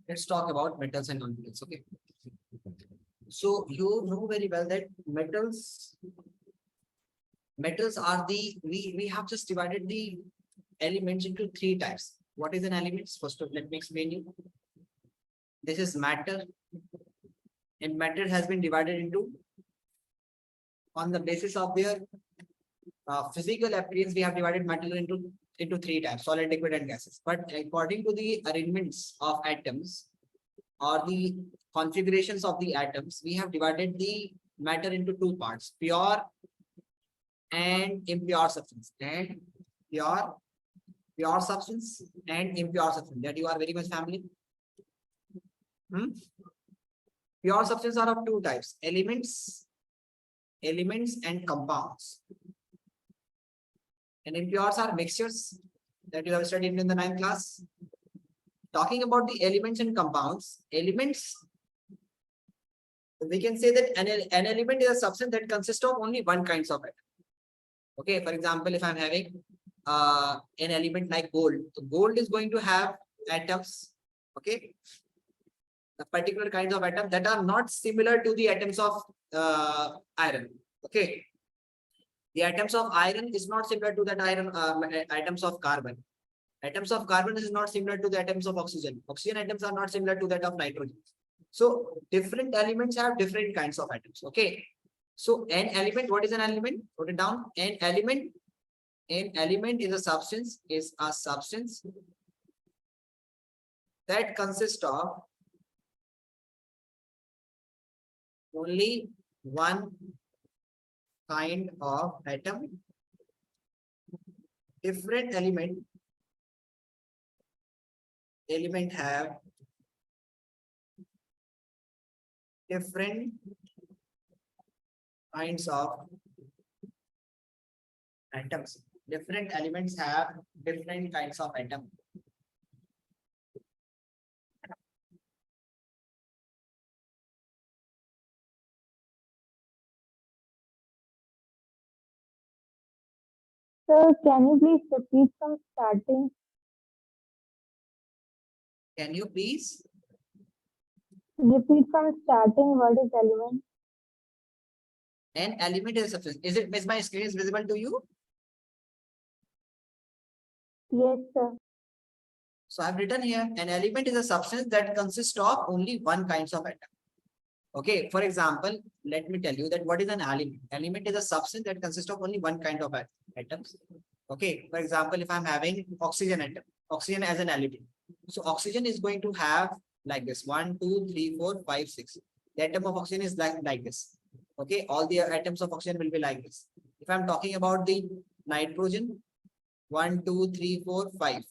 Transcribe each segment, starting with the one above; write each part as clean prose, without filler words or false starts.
Let's talk about metals and non-metals. Okay. So you know very well that metals are we have just divided the elements into three types. What is an element? First of let me explain you. This is matter, and matter has been divided into on the basis of their physical appearance. We have divided matter into three types: solid, liquid, and gases. But according to the arrangements of atoms or the configurations of the atoms, we have divided the matter into two parts: pure and impure substance, and pure substance and impure substance, that you are very much familiar. Pure substance are of two types: elements and compounds, and impures are mixtures that you have studied in the 9th class. Talking about the elements and compounds, elements, we can say that an element is a substance that consists of only one kinds of atom. Okay, for example, if I'm having an element like gold, so gold is going to have atoms, okay, the particular kinds of atoms that are not similar to the atoms of iron. Okay, the atoms of iron is not similar to that iron atoms of carbon. Atoms of carbon is not similar to the atoms of oxygen. Oxygen atoms are not similar to that of nitrogen. So different elements have different kinds of atoms. Okay. So an element, what is an element? Put it down. An element is a substance that consists of only one kind of atom. Different element have different kinds of atoms. Different elements have different kinds of atoms. Sir, can you please repeat from starting? Can you please Repeat from starting what is element? an element is a substance. Is my screen is visible to you? Yes, sir. So I've written here an element is a substance that consists of only one kinds of atom. Okay, for example, let me tell you that what is an element. Element is a substance that consists of only one kind of atoms. Okay, for example, if I'm having oxygen atom, oxygen as an element. So oxygen is going to have like this: 1, 2, 3, 4, 5, 6. The atom of oxygen is like this. Okay, all the atoms of oxygen will be like this. If I'm talking about the nitrogen, 1, 2, 3, 4, 5.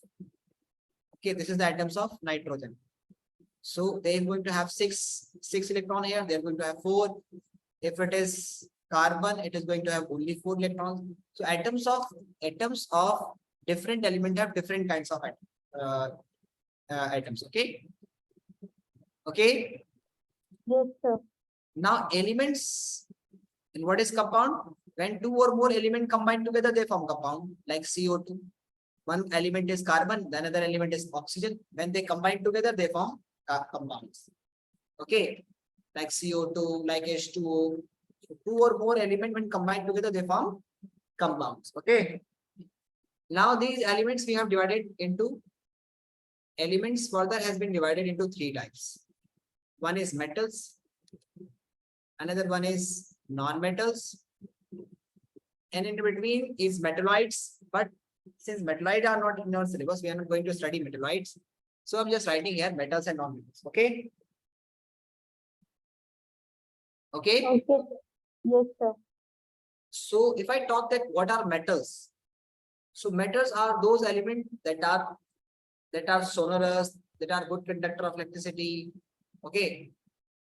Okay, this is the atoms of nitrogen. So they're going to have six electrons here. They're going to have 4. If it is carbon, it is going to have only 4 electrons. So atoms of different element have different kinds of atoms. Okay. Okay. Yes, sir. Now elements, and what is compound? When 2 or more elements combine together, they form compound, like CO2. One element is carbon, the another element is oxygen. When they combine together, they form compounds. Okay, like CO2, like H2O. So 2 or more elements when combined together, they form compounds. Okay. Now these elements we have divided into elements further has been divided into 3 types. One is metals, another one is non-metals, and in between is metalloids. But since metalloids are not in our syllabus, we are not going to study metalloids. So I'm just writing here metals and non-metals. Okay. Okay. Okay. Yes, sir. So if I talk that what are metals? So metals are those elements that are sonorous, that are good conductor of electricity. Okay.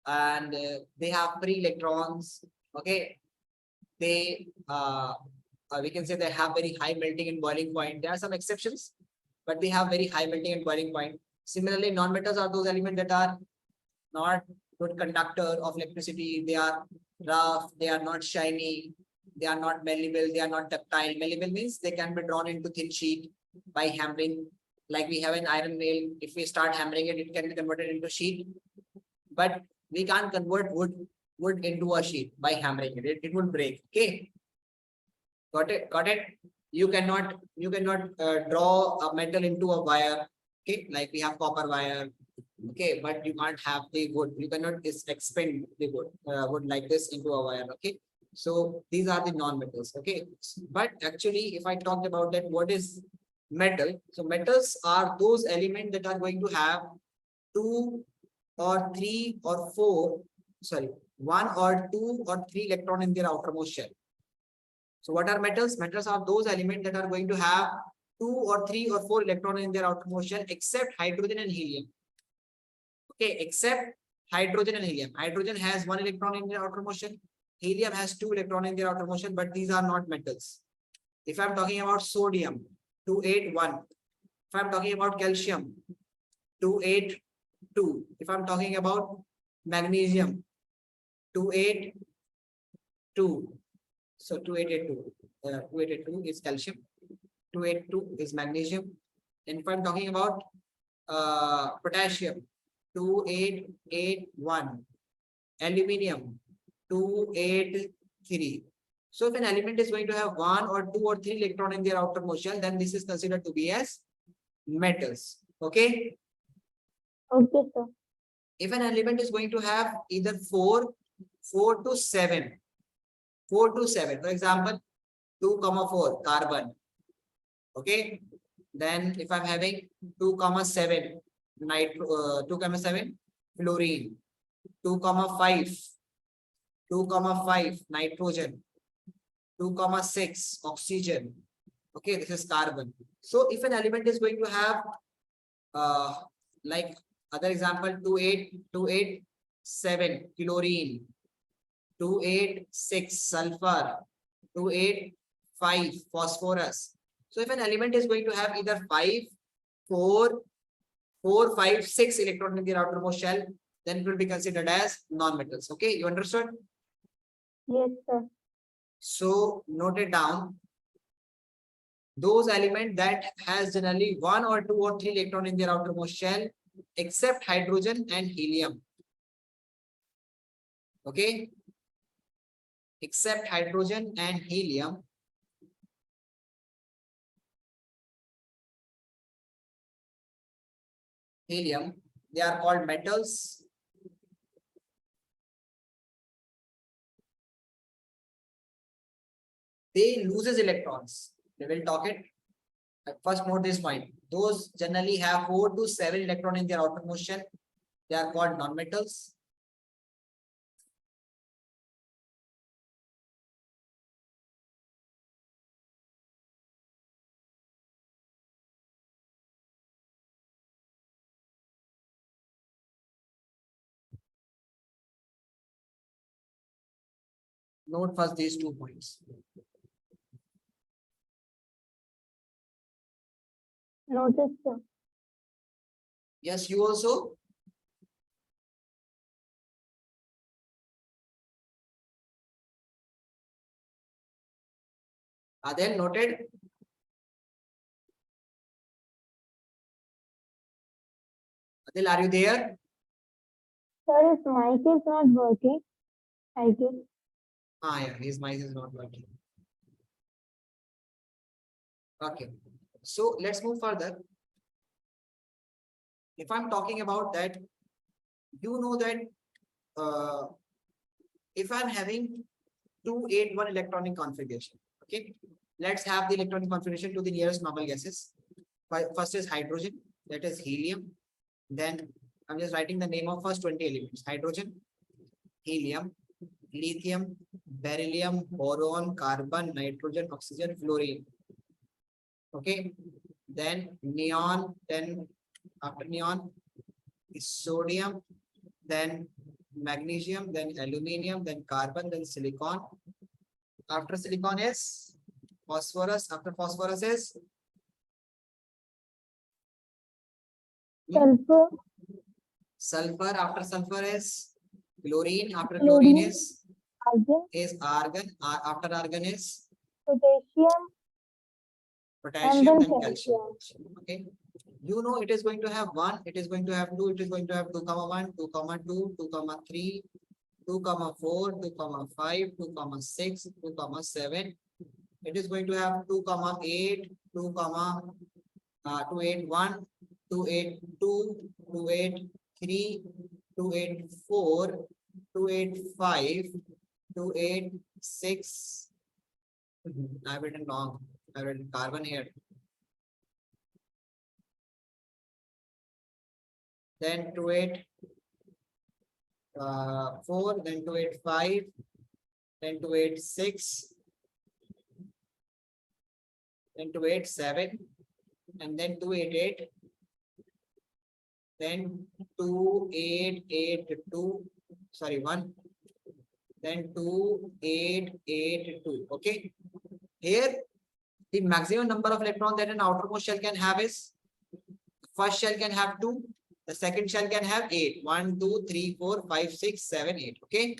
And they have free electrons. Okay. They we can say they have very high melting and boiling point. There are some exceptions, but they have very high melting and boiling point. Similarly, non-metals are those elements that are not good conductor of electricity. They are rough, they are not shiny, they are not malleable, they are not ductile. Malleable means they can be drawn into thin sheet by hammering. Like we have an iron nail, if we start hammering it, it can be converted into sheet. But we can't convert wood into a sheet by hammering it. It would break. Okay. Got it? Got it? You cannot draw a metal into a wire. Okay, like we have copper wire. Okay, but you can't have the wood. You cannot expand the wood like this into a wire. Okay, so these are the non-metals. Okay, but actually, if I talked about that, what is metal? So metals are those elements that are going to have two or three or four, sorry, one or two or three electron in their outermost shell. So what are metals? Metals are those elements that are going to have two or three or four electrons in their outermost shell, except hydrogen and helium. Okay, except hydrogen and helium. Hydrogen has one electron in their outermost shell. Helium has two electrons in their outermost shell, but these are not metals. If I'm talking about sodium, 281. If I'm talking about calcium, 282. If I'm talking about magnesium, 282. So 2882. 2882 is calcium. 282 is magnesium. And if I'm talking about potassium, 2881. Aluminium, 283. So if an element is going to have one or two or three electron in their outermost shell, then this is considered to be as metals. Okay. Okay, sir. If an element is going to have either 4 to 7, 4 to 7, for example, 2,4 carbon. Okay. Then if I'm having 2,7 2,7 fluorine, 2,5 nitrogen, 2,6 oxygen. Okay, this is carbon. So if an element is going to have like other example, 2,827 chlorine, 2,8,6 sulfur, 2,8,5 phosphorus. So if an element is going to have either 5, 4, 5, 6 electrons in the outermost shell, then it will be considered as non-metals. Okay, you understood? Yes, sir. So note it down. Those elements that has generally one or two or three electrons in their outermost shell, except hydrogen and helium. Okay, except hydrogen and helium. They are called metals. They loses electrons. They will talk it. First note this point. Those generally have 4 to 7 electrons in their outermost shell. They are called non-metals. Note first these 2 points. Noted, sir. Yes, you also. Are they noted? Adil, are you there? Sir, his mic is not working, I guess. Yeah, his mic is not working. Okay, so let's move further. If I'm talking about that, you know that if I'm having 281 electronic configuration, okay, let's have the electronic configuration to the nearest normal gases. First is hydrogen, that is helium. Then I'm just writing the name of first 20 elements: hydrogen, helium, lithium, beryllium, boron, carbon, nitrogen, oxygen, fluorine. Okay, then neon, then after neon is sodium, then magnesium, then aluminium, then carbon, then silicon. After silicon is phosphorus. After phosphorus is Sulfur, sulfur. After sulfur is chlorine. After chlorine chlorine, argon, is argon. After argon is potassium, and potassium, then then calcium. calcium. Okay. You know it is going to have 1, it is going to have 2, it is going to have 2 comma 1, 2 comma 2, 2 comma 3, 2 comma 4, 2 comma 5, 2 comma 6, 2 comma 7. It is going to have 2 comma 8, 2 comma 281, 282, 283, 284, 285, 286. I've written wrong. I've written carbon here. Then 284, then 285, then 286, then 287, and then 288, then 2882, sorry, 1, then 2882. Okay. Here, the maximum number of electrons that an outermost shell can have is, first shell can have 2, the second shell can have 8. 1, 2, 3, 4, 5, 6, 7, 8. Okay.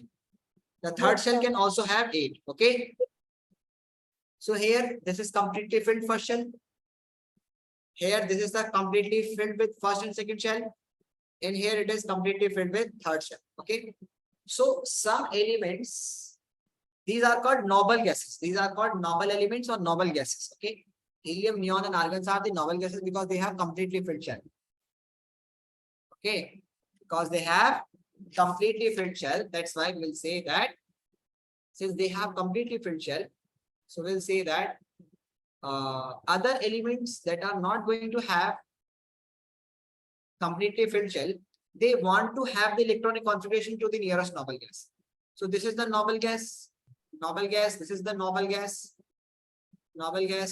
The third shell can also have 8. Okay. So here, this is completely filled first shell. Here, this is the completely filled with first and second shell. And here it is completely filled with third shell. Okay. So some elements, these are called noble gases. These are called noble elements or noble gases. Okay. Helium, neon, and argon are the noble gases because they have completely filled shell. Okay. Because they have completely filled shell. That's why we'll say that since they have completely filled shell, so we'll say that other elements that are not going to have completely filled shell, they want to have the electronic configuration to the nearest noble gas. So this is the noble gas, this is the noble gas,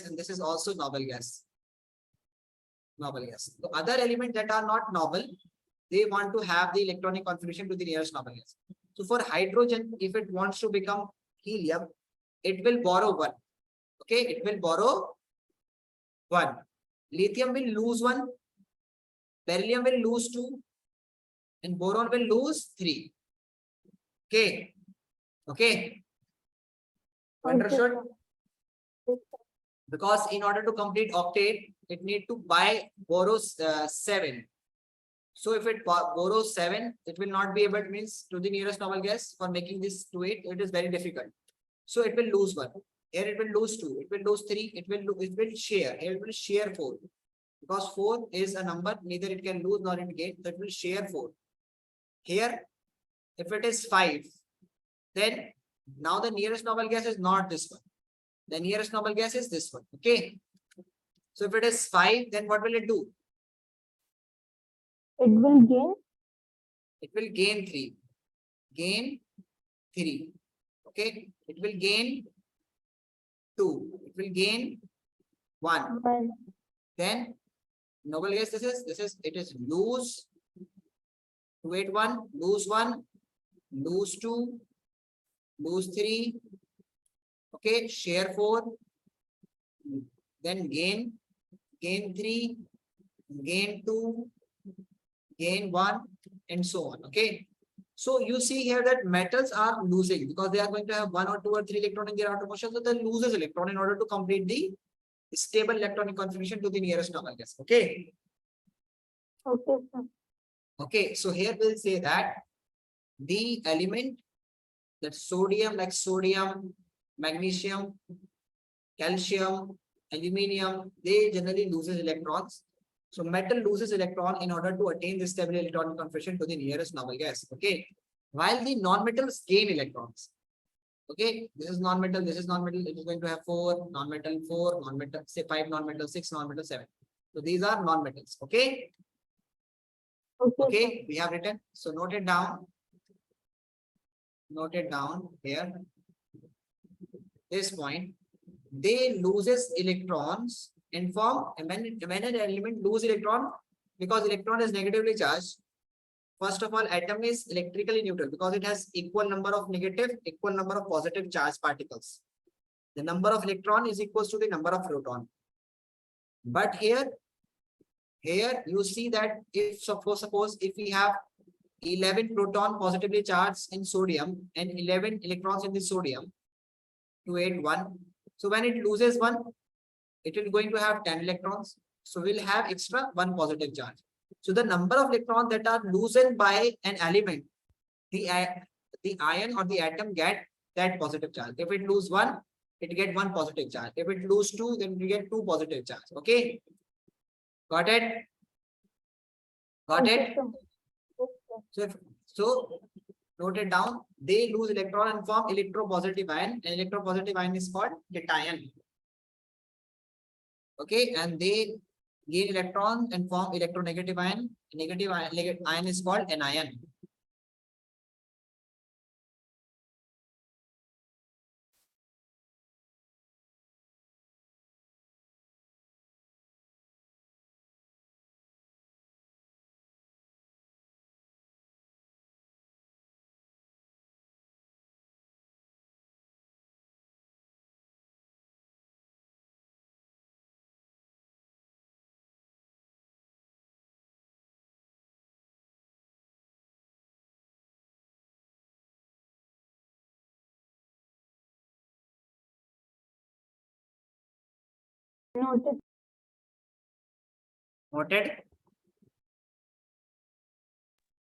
and this is also noble gas. The other elements that are not noble, they want to have the electronic configuration to the nearest noble gas. So for hydrogen, if it wants to become helium, it will borrow 1. Okay, it will borrow 1. Lithium will lose 1. Beryllium will lose 2. And boron will lose 3. Okay. Okay. Understood? Because in order to complete octet, it need to borrow 7. So if it borrows 7, it will not be able to means to the nearest noble gas for making this to it is very difficult. So it will lose 1. Here it will lose 2. It will lose 3. It will share. Here it will share 4. Because 4 is a number, neither it can lose nor it gain. So it will share 4. Here, if it is 5, then now the nearest noble gas is not this one. The nearest noble gas is this one. Okay. So if it is 5, then what will it do? It will gain. It will gain 3. Gain 3. Okay. It will gain 2. It will gain 1. Then noble gas this is it is lose 281, lose 1, lose 2, lose 3. Okay, share 4. Then gain 3, gain 2, gain 1, and so on. Okay. So you see here that metals are losing because they are going to have 1 or 2 or 3 electron in their outermost shell. So they loses electron in order to complete the stable electronic configuration to the nearest noble gas. Okay. Okay, sir. Okay. So here we'll say that the element that sodium, like sodium, magnesium, calcium, aluminium, they generally loses electrons. So metal loses electron in order to attain the stable electronic configuration to the nearest noble gas. Okay. While the non-metals gain electrons. Okay. This is non-metal. This is non-metal. It is going to have 4 non-metal, 4 non-metal, say 5 non-metal, 6 non-metal, 7. So these are non-metals. Okay. Okay. We have written. So note it down. Note it down here. This point. They loses electrons in form when an element lose electron because electron is negatively charged. First of all, atom is electrically neutral because it has equal number of negative, equal number of positive charge particles. The number of electron is equals to the number of proton. But here you see that if suppose if we have 11 proton positively charged in sodium and 11 electrons in the sodium, 281. So when it loses 1, it is going to have 10 electrons. So we'll have extra one positive charge. So the number of electrons that are loosened by an element, the ion or the atom get that positive charge. If it lose one, it get one positive charge. If it lose two, then we get two positive charge. Okay. Got it? Got Okay, it? sir. Yes, sir. So note it down. They lose electron and form electropositive ion. And electropositive ion is called cation. Okay, and they gain electron and form electronegative ion. Negative ion is called anion. Noted. Noted?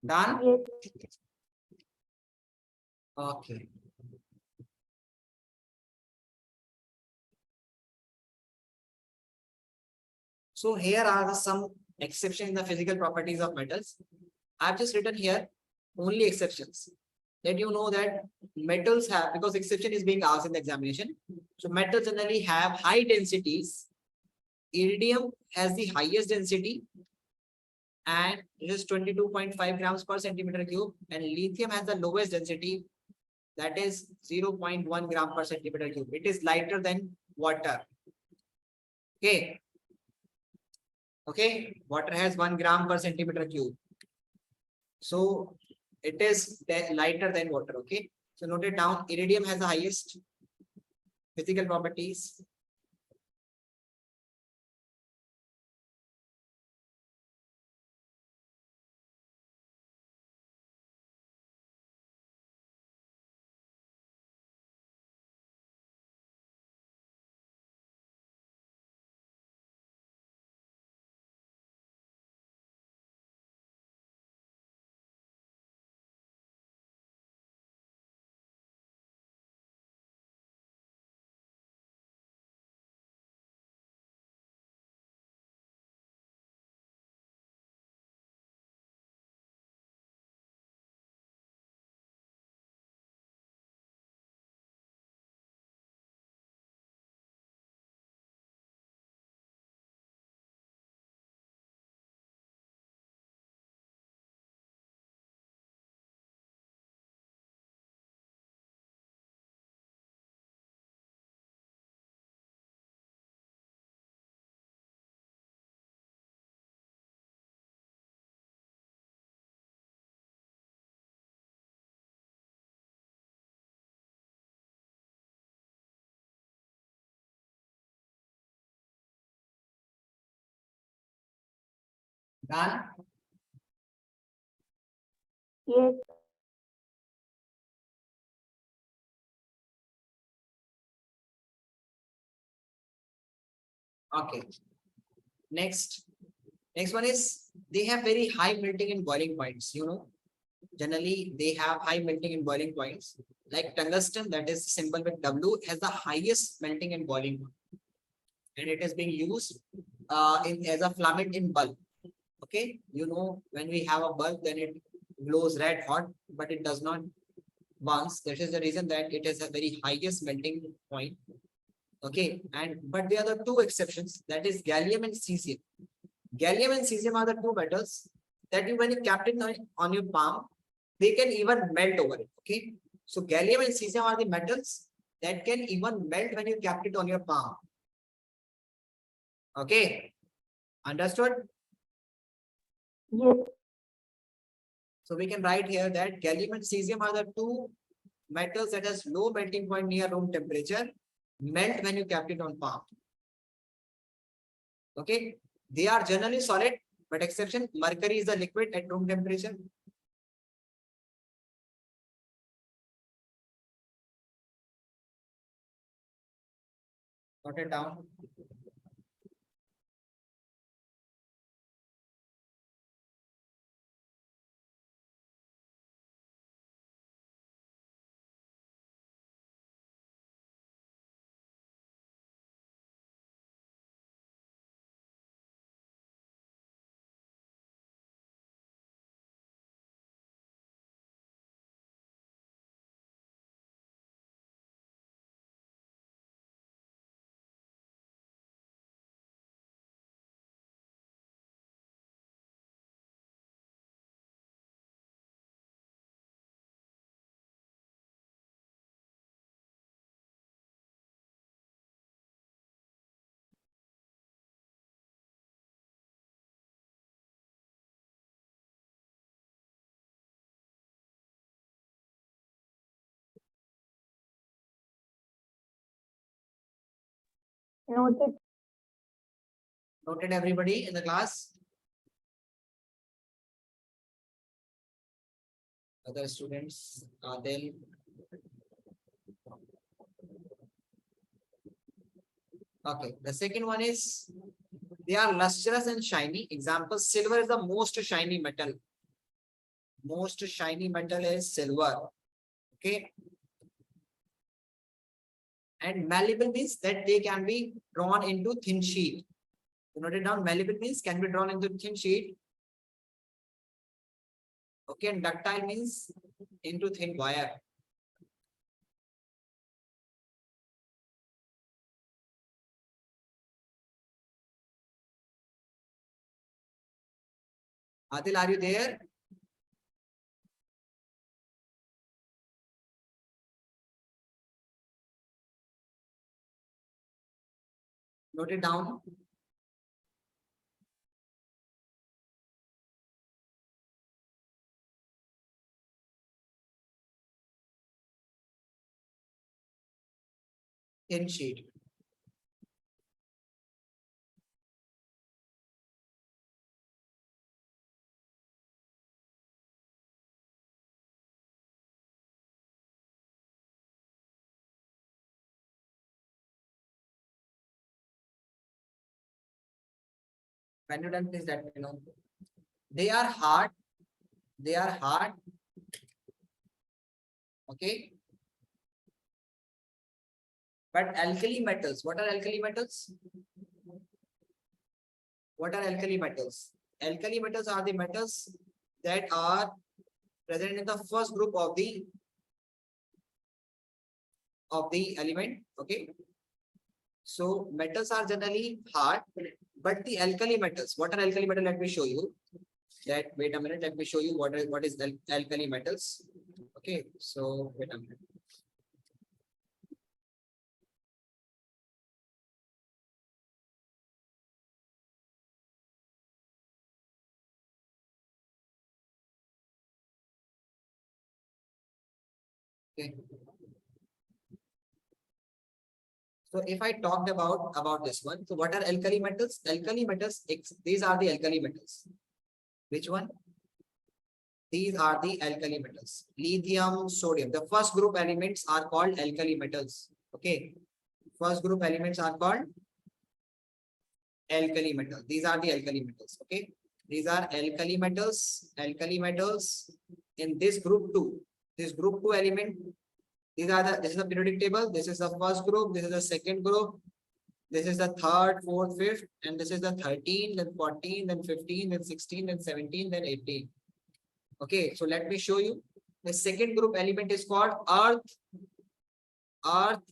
Done? Yes. Okay. So here are some exceptions in the physical properties of metals. I've just written here only exceptions. That you know that metals have, because exception is being asked in the examination. So metals generally have high densities. Iridium has the highest density and it is 22.5 grams per centimeter cube, and lithium has the lowest density, that is 0.1 gram per centimeter cube. It is lighter than water. Okay. Okay. Water has 1 gram per centimeter cube. So it is lighter than water. Okay. So note it down. Iridium has the highest physical properties. Done. Yes. Okay. Next one is they have very high melting and boiling points. You know, generally they have high melting and boiling points. Like tungsten, that is symbol with W, has the highest melting and boiling point, and it is being used in as a filament in bulb. Okay, you know, when we have a bulb, then it glows red hot, but it does not bounce. That is the reason that it has a very highest melting point. Okay, and but there are the two exceptions, that is gallium and cesium. Gallium and cesium are the two metals that you, when you kept it on your palm, they can even melt over it. Okay, so gallium and cesium are the metals that can even melt when you kept it on your palm. Okay, understood? Yes. So we can write here that gallium and cesium are the two metals that has low melting point near room temperature, melt when you kept it on palm. Okay, they are generally solid, but exception, mercury is the liquid at room temperature. Note it down. Noted. Noted everybody in the class? Other students, Adel. Okay, the second one is they are lustrous and shiny. Example, silver is the most shiny metal. Most shiny metal is silver. Okay. And malleable means that they can be drawn into thin sheet. You note it down. Malleable means can be drawn into thin sheet. Okay, and ductile means into thin wire. Adil, are you there? Note it down. Thin sheet. When you done, please let me know. They are hard. They are hard. Okay. But alkali metals. What are alkali metals? What are alkali metals? Alkali metals are the metals that are present in the first group of the element. Okay. So metals are generally hard, but the alkali metals. What are alkali metals? Let me show you. That wait a minute. Let me show you what is alkali metals. Okay. So wait a minute. Okay. So if I talked about this one, so what are alkali metals? Alkali metals. These are the alkali metals. Which one? These are the alkali metals. Lithium, sodium. The first group elements are called alkali metals. Okay. First group elements are called alkali metals. These are the alkali metals. Okay. These are alkali metals. Alkali metals in this group two. This group two element. This is the periodic table. This is the first group. This is the second group. This is the third, fourth, fifth, and this is the 13, then 14, then 15, then 16, then 17, then 18. Okay, so let me show you. The second group element is called earth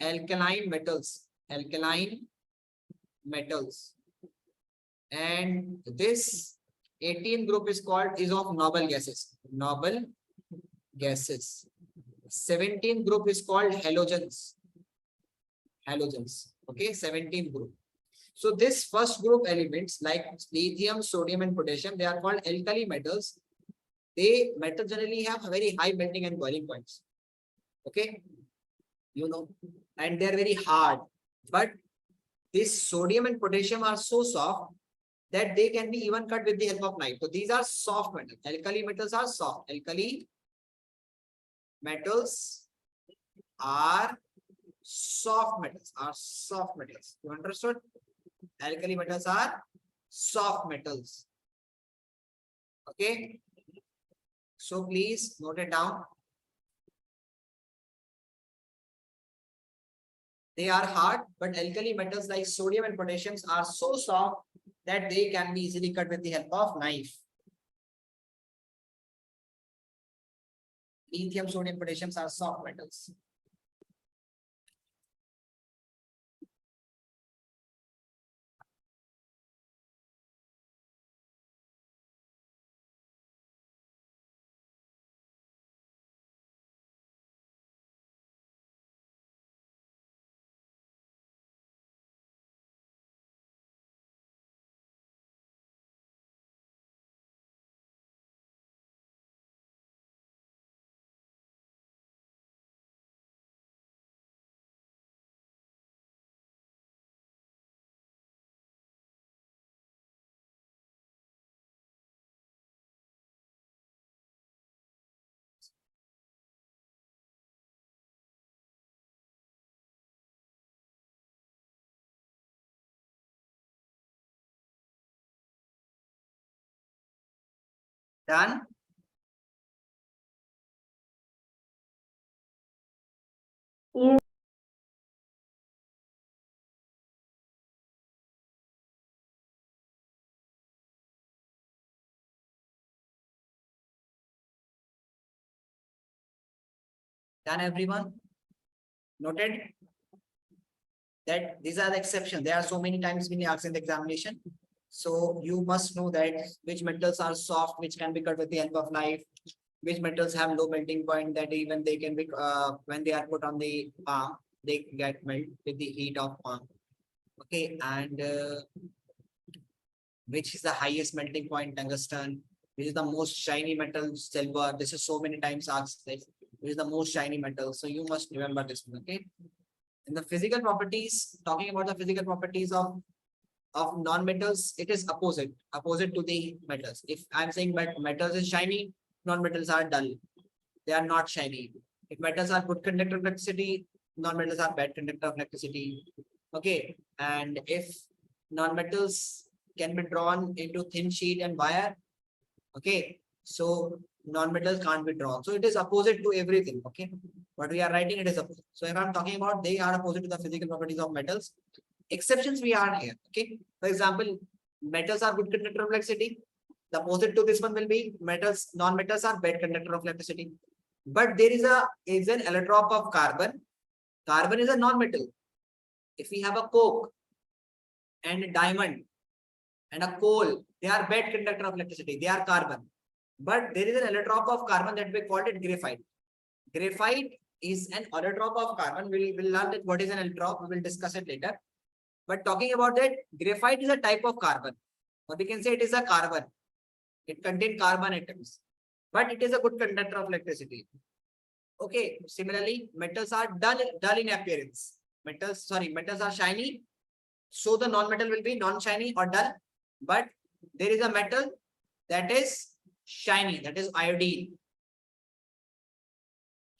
alkaline metals. Alkaline metals. And this 18th group is of noble gases. Noble gases. 17th group is called halogens. Halogens. Okay, 17th group. So this first group elements like lithium, sodium, and potassium, they are called alkali metals. They metals generally have very high melting and boiling points. Okay, you know, and they're very hard. But this sodium and potassium are so soft that they can be even cut with the help of knife. So these are soft metals. Alkali metals are soft. Alkali metals are soft metals. You understood? Alkali metals are soft metals. Okay. So please note it down. They are hard, but alkali metals like sodium and potassium are so soft that they can be easily cut with the help of knife. Lithium, sodium, potassium are soft metals. Done. Yes. Done, everyone. Noted that these are the exceptions. There are so many times been asked in the examination. So you must know that which metals are soft, which can be cut with the help of knife, which metals have low melting point that even they can be when they are put on the palm, they get melt with the heat of palm. Okay, and which is the highest melting point, tungsten, which is the most shiny metal, silver. This is so many times asked, like, which is the most shiny metal. So you must remember this one. Okay. In the physical properties, talking about the physical properties of non-metals, it is opposite to the metals. If I'm saying metals is shiny, non-metals are dull. They are not shiny. If metals are good conductor of electricity, non-metals are bad conductor of electricity. Okay. And if non-metals can be drawn into thin sheet and wire, okay, so non-metals can't be drawn. So it is opposite to everything. Okay. What we are writing, it is opposite. So if I'm talking about they are opposite to the physical properties of metals, exceptions we are here. Okay. For example, metals are good conductor of electricity. The opposite to this one will be metals, non-metals are bad conductor of electricity. But there is an allotrope of carbon. Carbon is a non-metal. If we have a coke and a diamond and a coal, they are bad conductor of electricity. They are carbon. But there is an allotrope of carbon that we called it graphite. Graphite is an allotrope of carbon. We'll learn that what is an allotrope. We will discuss it later. But talking about that, graphite is a type of carbon. Or we can say it is a carbon. It contains carbon atoms. But it is a good conductor of electricity. Okay. Similarly, metals are dull in appearance. Metals are shiny. So the non-metal will be non-shiny or dull. But there is a metal that is shiny, that is iodine.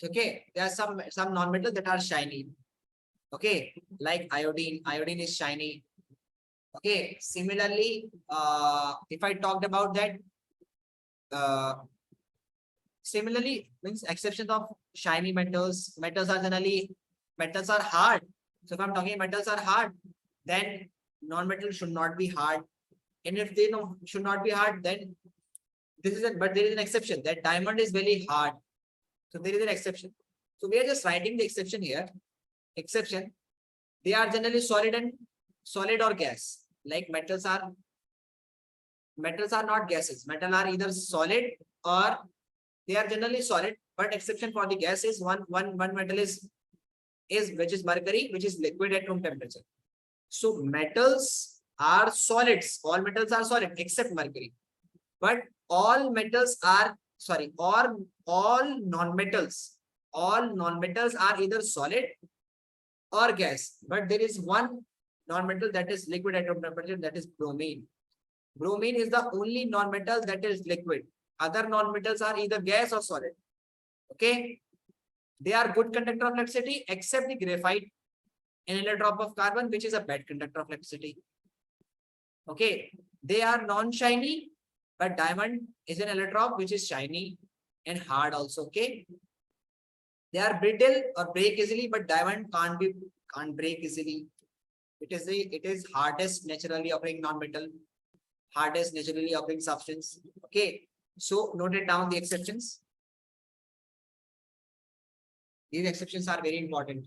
Okay, there are some non-metals that are shiny. Okay, like iodine. Iodine is shiny. Okay, similarly, if I talked about that, uh, similarly means exceptions of shiny metals. Metals are hard. So if I'm talking metals are hard, then non-metals should not be hard. And if they should not be hard, then but there is an exception that diamond is very hard. So there is an exception. So we are just writing the exception here. Exception. They are generally solid or gas. Like metals are not gases. Metal are either solid or they are generally solid. But exception for the gas is one metal is which is mercury, which is liquid at room temperature. So metals are solids. All metals are solid except mercury. But all metals are all non-metals are either solid or gas. But there is one non-metal that is liquid at room temperature, that is bromine. Bromine is the only non-metal that is liquid. Other non-metals are either gas or solid. Okay. They are good conductor of electricity except the graphite and a drop of carbon, which is a bad conductor of electricity. Okay. They are non-shiny, but diamond is an allotrope which is shiny and hard also. Okay. They are brittle or break easily, but diamond can't break easily. It is hardest naturally occurring non-metal, hardest naturally occurring substance. Okay. So note it down the exceptions. These exceptions are very important.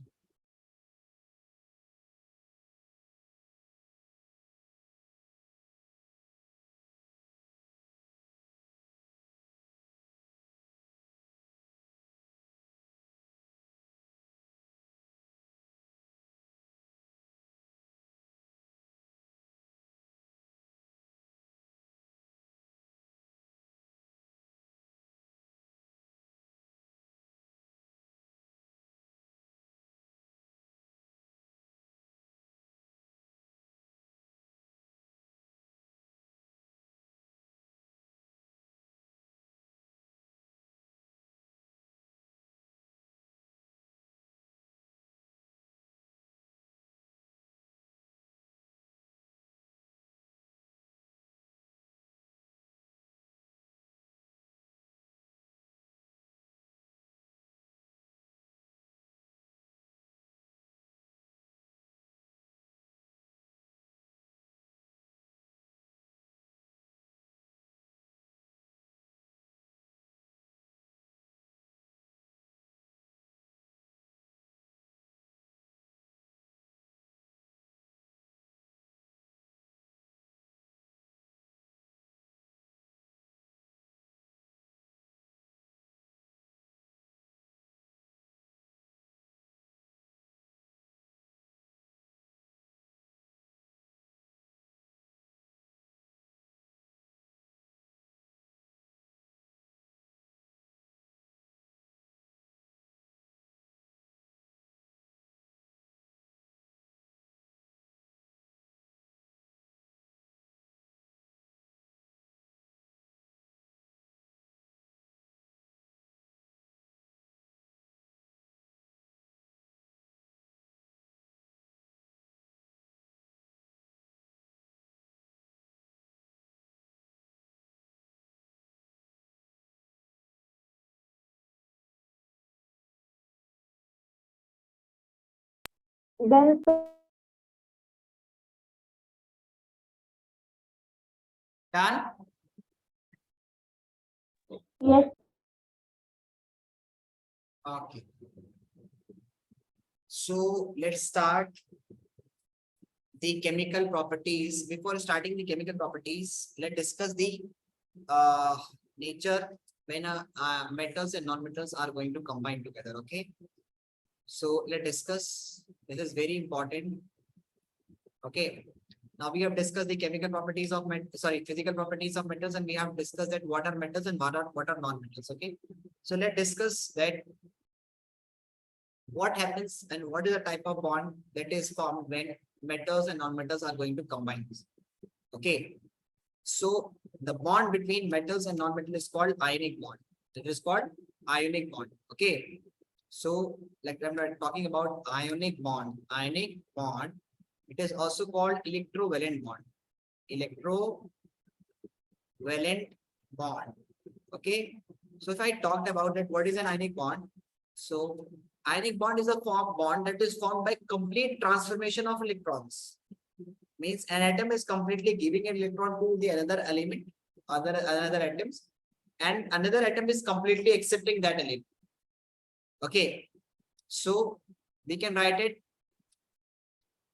Then, Done? yes, Okay. So let's start the chemical properties. Before starting the chemical properties, let's discuss the uh, nature when metals and non-metals are going to combine together. Okay. So let's discuss. This is very important. Okay. Now we have discussed the chemical properties of physical properties of metals, and we have discussed that what are metals and what are non-metals. Okay. So let's discuss that what happens and what is the type of bond that is formed when metals and non-metals are going to combine. Okay. So the bond between metals and non-metals is called ionic bond. It is called ionic bond. Okay. So like I'm talking about ionic bond. Ionic bond. It is also called electrovalent bond. Electrovalent bond. Okay. So if I talked about that, what is an ionic bond? So ionic bond is a bond that is formed by complete transformation of electrons. Means an atom is completely giving an electron to the another element, another atoms, and another atom is completely accepting that element. Okay. So we can write it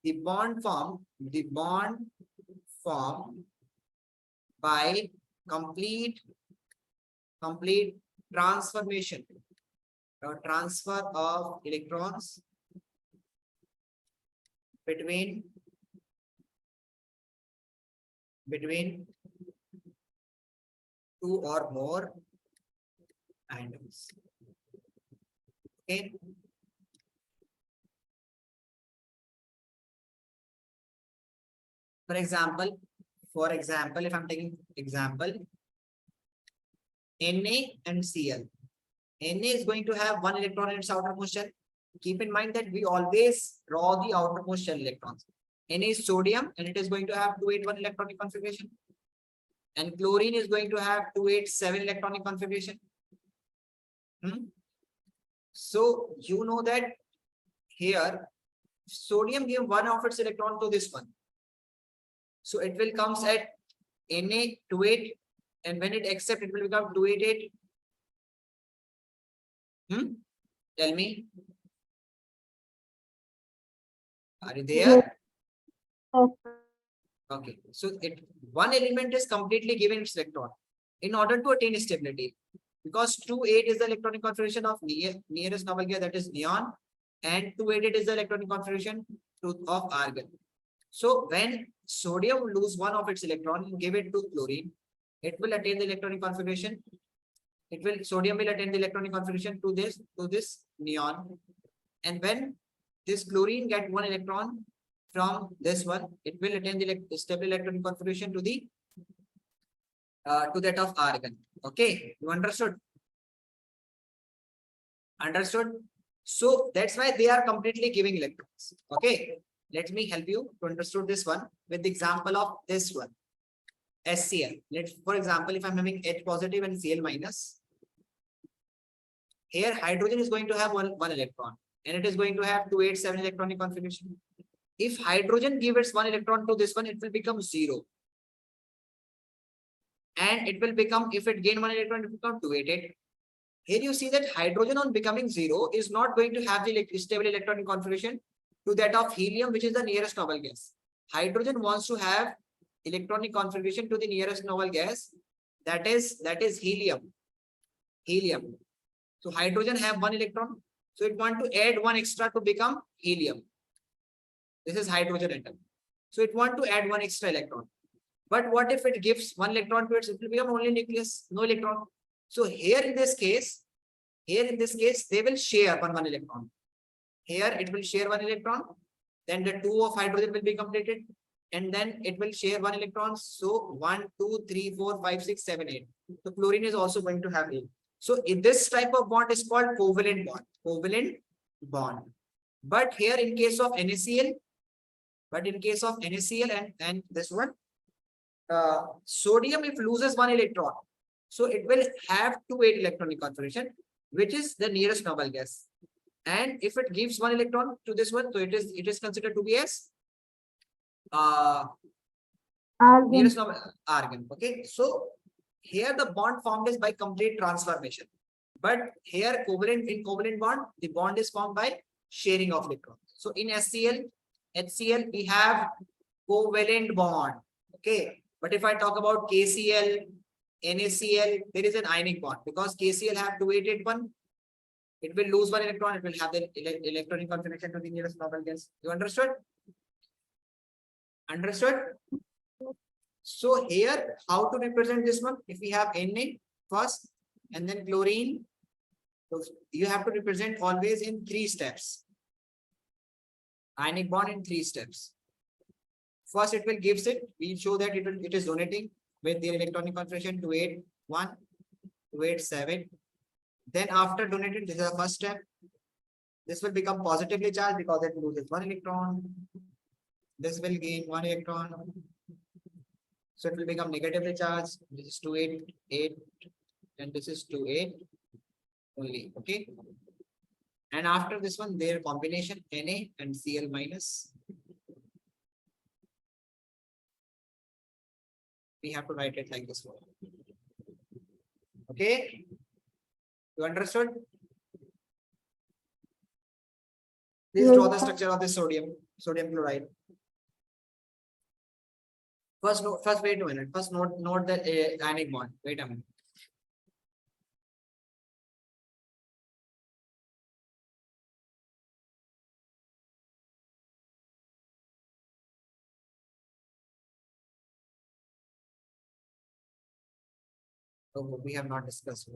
the bond formed by complete transformation or transfer of electrons between two or more atoms. Okay. For example, if I'm taking example, Na and Cl. Na is going to have one electron in its outermost shell. Keep in mind that we always draw the outermost shell electrons. Na is sodium and it is going to have 281 electronic configuration. And chlorine is going to have 287 electronic configuration. So you know that here sodium give one of its electron to this one. So it will comes at Na28, and when it accepts, it will become 288. Tell me. Are you there? yes, Okay. So one element is completely given its electron in order to attain stability. Because 28 is the electronic configuration of nearest noble gas, that is neon, and 288 is the electronic configuration of argon. So when sodium lose one of its electron and give it to chlorine, it will attain the electronic configuration. Sodium will attain the electronic configuration to this neon. And when this chlorine get one electron from this one, it will attain the stable electronic configuration to the to that of argon. Okay, you understood? Understood? So that's why they are completely giving electrons. Okay, let me help you to understand this one with the example of this one. SCl. For example, if I'm having H positive and Cl minus, here hydrogen is going to have one electron and it is going to have 287 electronic configuration. If hydrogen gives one electron to this one, it will become 0. And it will become, if it gain one electron, it will become 288. Here you see that hydrogen on becoming 0 is not going to have the stable electronic configuration to that of helium, which is the nearest noble gas. Hydrogen wants to have electronic configuration to the nearest noble gas, that is helium. So hydrogen have one electron, so it want to add one extra to become helium. This is hydrogen atom, so it want to add one extra electron. But what if it gives one electron to it? It will become only nucleus, no electron. So here in this case, they will share one electron. Here it will share one electron, then the 2 of hydrogen will be completed, and then it will share one electron. So 1, 2, 3, 4, 5, 6, 7, 8. So chlorine is also going to have 8. So in this type of bond is called covalent bond. Covalent bond. But here in case of NaCl, and this one, sodium, if loses one electron, so it will have 2 8 electronic configuration, which is the nearest noble gas. And if it gives one electron to this one, so it is considered to be as Argon. nearest number argon. Okay, so here the bond formed is by complete transformation, but here covalent in covalent bond, the bond is formed by sharing of electrons. So in HCl we have covalent bond. Okay, but if I talk about KCl, NaCl, there is an ionic bond because KCl have 288 it will lose one electron, it will have the electronic configuration to the nearest noble gas. You understood? Understood? So here, how to represent this one? If we have Na first and then chlorine, so you have to represent always in 3 steps. Ionic bond in 3 steps. First, it will gives it. We show that it is donating with the electronic configuration 281, 287. Then after donated, this is the first step. This will become positively charged because it loses 1 electron. This will gain 1 electron. So it will become negatively charged. This is 288 and this is 28 only. Okay. And after this one, their combination Na and Cl minus. We have to write it like this one. Okay. You understood? Please draw the structure of this sodium chloride. First, wait a minute. First, note the ionic bond. Wait a minute. Oh, we have not discussed.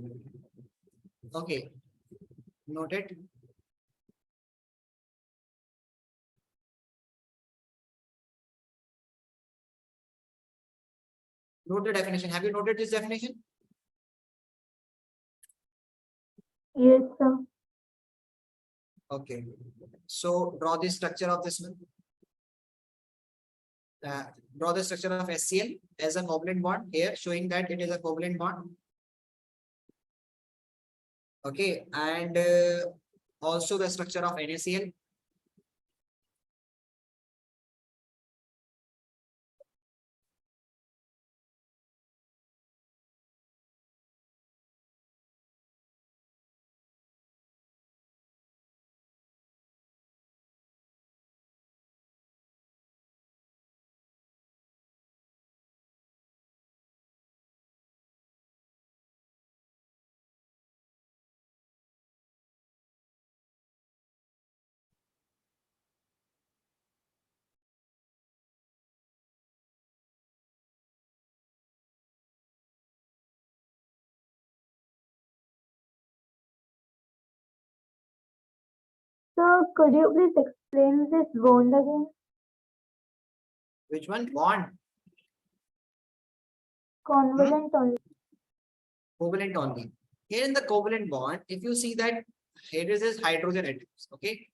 Okay. Noted. Note the definition. Have you noted this definition? Yes, sir. Okay. So draw the structure of this one. Draw the structure of HCl as a covalent bond here, showing that it is a covalent bond. Okay, and also the structure of NaCl. So could you please explain this bond again? Which one? Bond. Covalent only. Covalent only. Here in the covalent bond, if you see that here is this hydrogen atoms. Okay.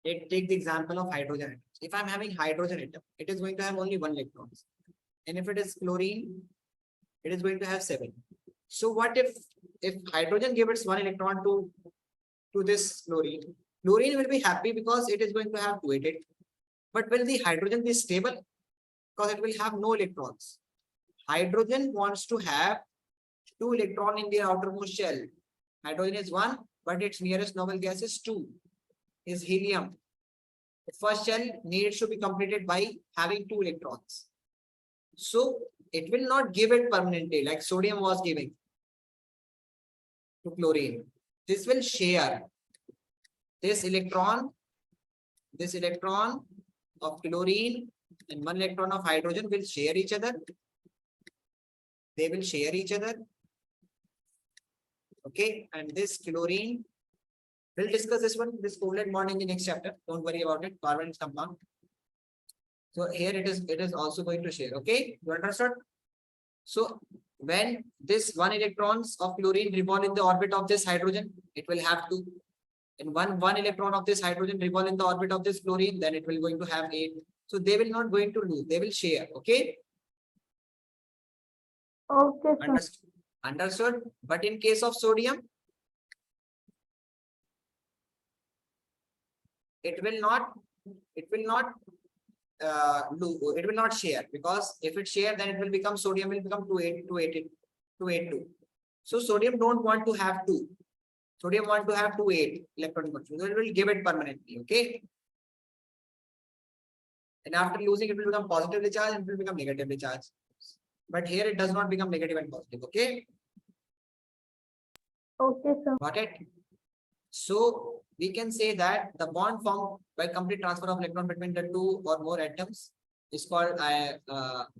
Take the example of hydrogen atoms. If I'm having hydrogen atom, it is going to have only 1 electron. And if it is chlorine, it is going to have 7. So what if hydrogen gives 1 electron to this chlorine? Chlorine will be happy because it is going to have 288. But will the hydrogen be stable? Because it will have no electrons. Hydrogen wants to have 2 electrons in the outermost shell. Hydrogen is 1, but its nearest noble gas is 2, is helium. The first shell needs to be completed by having 2 electrons. So it will not give it permanently like sodium was giving to chlorine. This will share this electron of chlorine and 1 electron of hydrogen will share each other. They will share each other. Okay, and this chlorine, we'll discuss this covalent bond in the next chapter. Don't worry about it. Carbon is compound. So here it is also going to share. Okay, you understood? So when this 1 electrons of chlorine revolve in the orbit of this hydrogen, it will have 2. And one electron of this hydrogen revolve in the orbit of this chlorine, then it will going to have 8. So they will not going to lose, they will share. Okay. Okay, sir. Understood. But in case of sodium, it will not it will not share, because if it share, then it will become sodium will become 282. So sodium don't want to have 2. Sodium want to have 28 electron contribution. So it will give it permanently. Okay. And after losing, it will become positively charged and it will become negatively charged. But here it does not become negative and positive. Okay. Okay, sir. Got it? So we can say that the bond formed by complete transfer of electron between the two or more atoms is called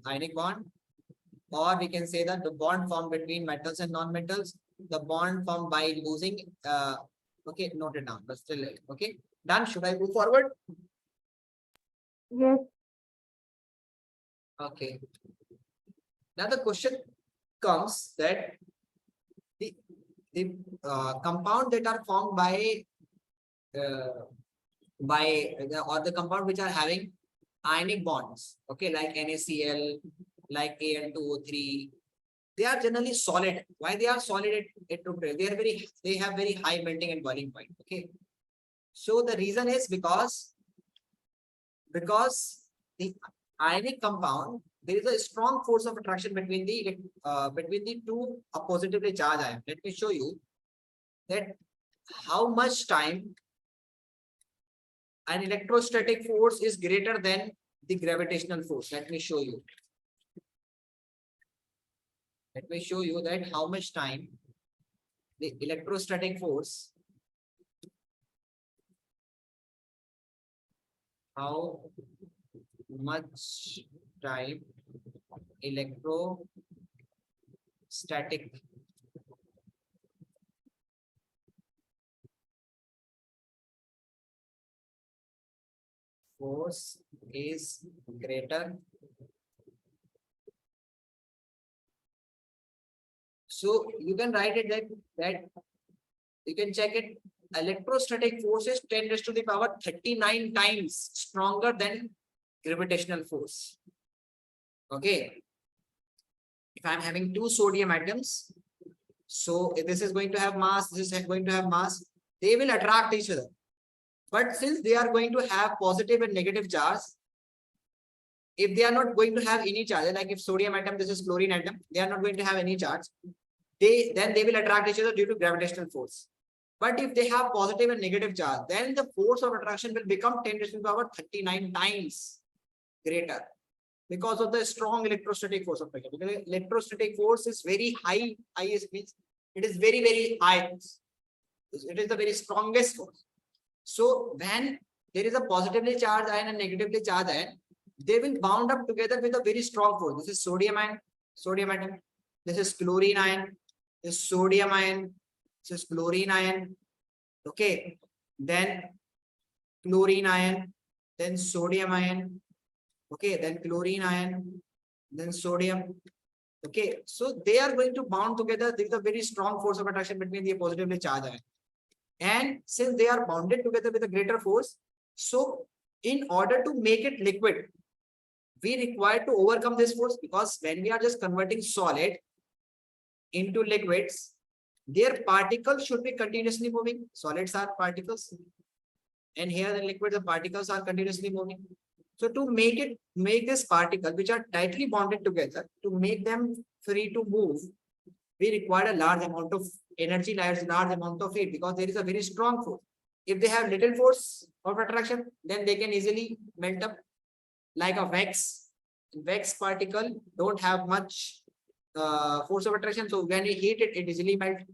ionic bond. Or we can say that the bond formed between metals and non-metals, the bond formed by losing, okay, note it down, but still, okay, done. Should I move forward? Yes. Okay. Now the question comes that the compound that are formed by or the compound which are having ionic bonds, okay, like NaCl, like Al2O3, they are generally solid. Why they are solid? They have very high melting and boiling point. Okay, so the reason is because the ionic compound, there is a strong force of attraction between the two positively charged ions. Let me show you that how much time an electrostatic force is greater than the gravitational force. Let me show you. Let me show you that how much time the electrostatic force, how much time electrostatic force is greater. So you can write it that you can check it. Electrostatic force is 10 raised to the power 39 times stronger than gravitational force. Okay. If I'm having 2 sodium atoms, so if this is going to have mass, this is going to have mass, they will attract each other. But since they are going to have positive and negative charge, if they are not going to have any charge, like if sodium atom, this is chlorine atom, they are not going to have any charge, then they will attract each other due to gravitational force. But if they have positive and negative charge, then the force of attraction will become 10 to the power 39 times greater, because of the strong electrostatic force of attraction. Because electrostatic force is very high. Highest means it is very, very high. It is the very strongest force. So when there is a positively charged ion and negatively charged ion, they will bound up together with a very strong force. This is sodium ion, sodium atom. This is chlorine ion. This is sodium ion. This is chlorine ion. Okay. Then chlorine ion. Then sodium ion. Okay. Then chlorine ion. Then sodium. Okay. So they are going to bound together with a very strong force of attraction between the positively charged ion. And since they are bounded together with a greater force, so in order to make it liquid, we require to overcome this force, because when we are just converting solid into liquids, their particles should be continuously moving. Solids are particles, and here the liquid, the particles are continuously moving. So to make this particle, which are tightly bonded together, to make them free to move, we require a large amount of energy, large amount of heat, because there is a very strong force. If they have little force of attraction, then they can easily melt up like a wax. Wax particle don't have much force of attraction, so when you heat it, it easily melts.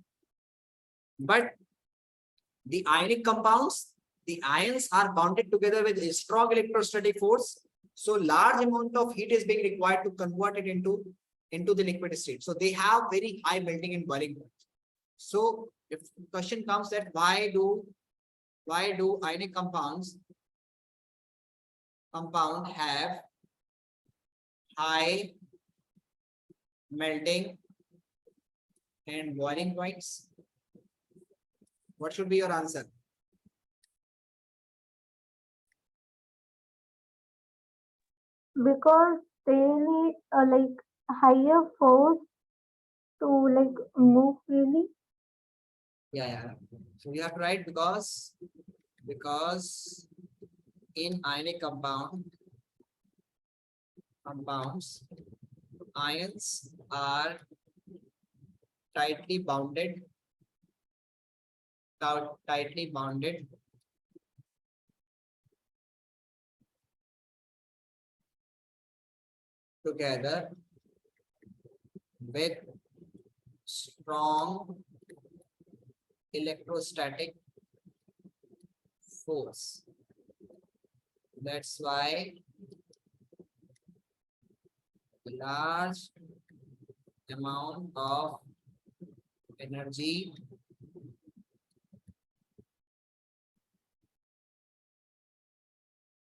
But the ionic compounds, the ions are bounded together with a strong electrostatic force, so large amount of heat is being required to convert it into the liquid state. So they have very high melting and boiling point. So if the question comes that why do ionic compound have high melting and boiling points, what should be your answer? Because they need like higher force to like move freely. Yeah. So you have to write because in ionic compounds, ions are tightly bounded together with strong electrostatic force. That's why large amount of energy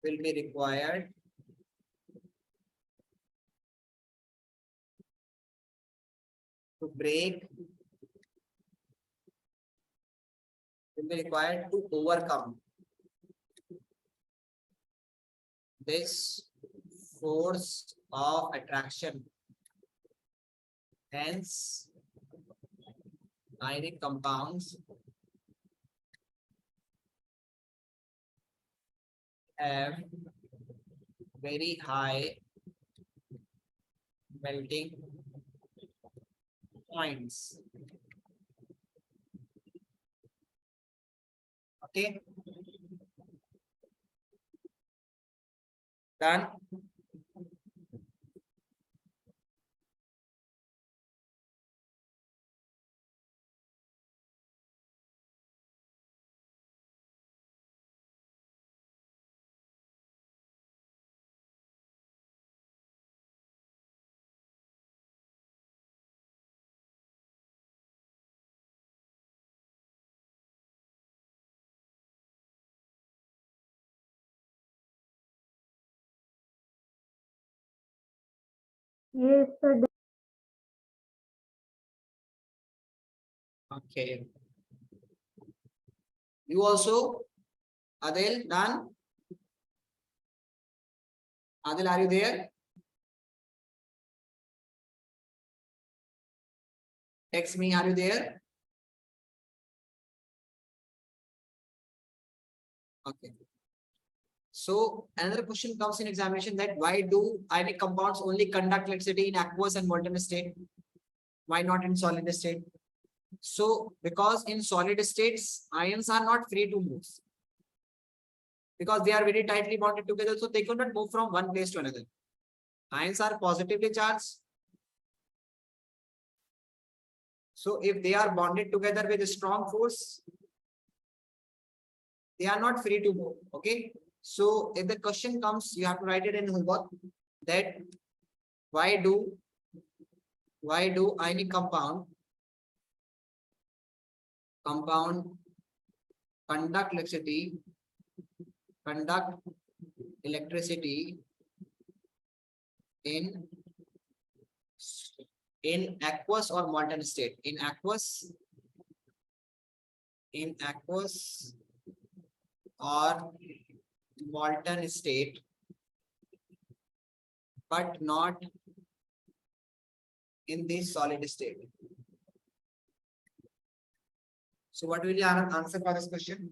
will be required to break, to overcome this force of attraction. Hence, ionic compounds have very high melting points. Okay, done. Yes, sir. Okay. You also, Adel, done? Adel, are you there? Text me, are you there? Okay. So another question comes in examination that why do ionic compounds only conduct electricity in aqueous and molten state? Why not in solid state? So because in solid states, ions are not free to move because they are very tightly bonded together. So they cannot move from one place to another. Ions are positively charged. So if they are bonded together with a strong force, they are not free to move. Okay. So if the question comes, you have to write it in homework that why do ionic compound conduct electricity in aqueous or molten state? In aqueous or molten state, but not in the solid state. So what will your answer for this question?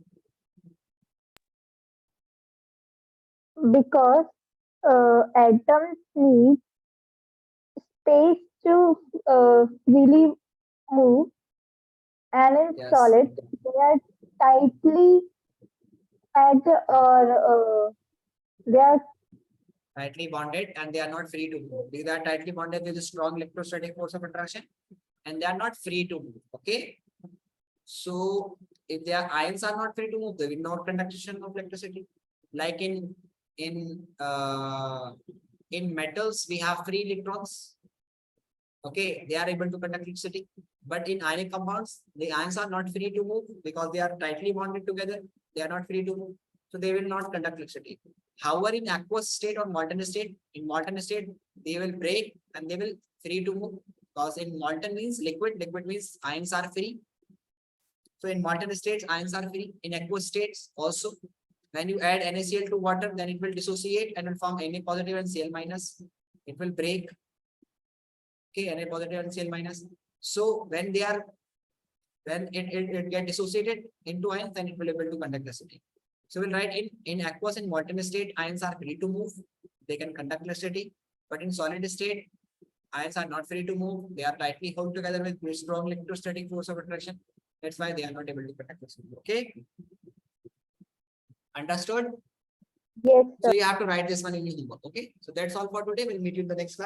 Because atoms need space to really move, and in Yes, solid, they are tightly packed or they are tightly bonded and they are not free to move. These are tightly bonded with a strong electrostatic force of attraction and they are not free to move. Okay. So if their ions are not free to move, there will not conduction of electricity. Like in metals, we have free electrons. Okay, they are able to conduct electricity. But in ionic compounds, the ions are not free to move because they are tightly bonded together. They are not free to move. So they will not conduct electricity. However, in aqueous state or molten state, they will break and they will free to move. Because in molten means liquid means ions are free. So in molten states, ions are free. In aqueous states also, when you add NaCl to water, then it will dissociate and will form Na positive and Cl minus. It will break. Okay, Na positive and Cl minus. So when it get dissociated into ions, then it will be able to conduct electricity. So we'll write in aqueous and molten state, ions are free to move. They can conduct electricity. But in solid state, ions are not free to move. They are tightly held together with very strong electrostatic force of attraction. That's why they are not able to conduct electricity. Okay. Understood? Yes, So sir. you have to write this one in your homework. Okay. So that's all for today. We'll meet you in the next class.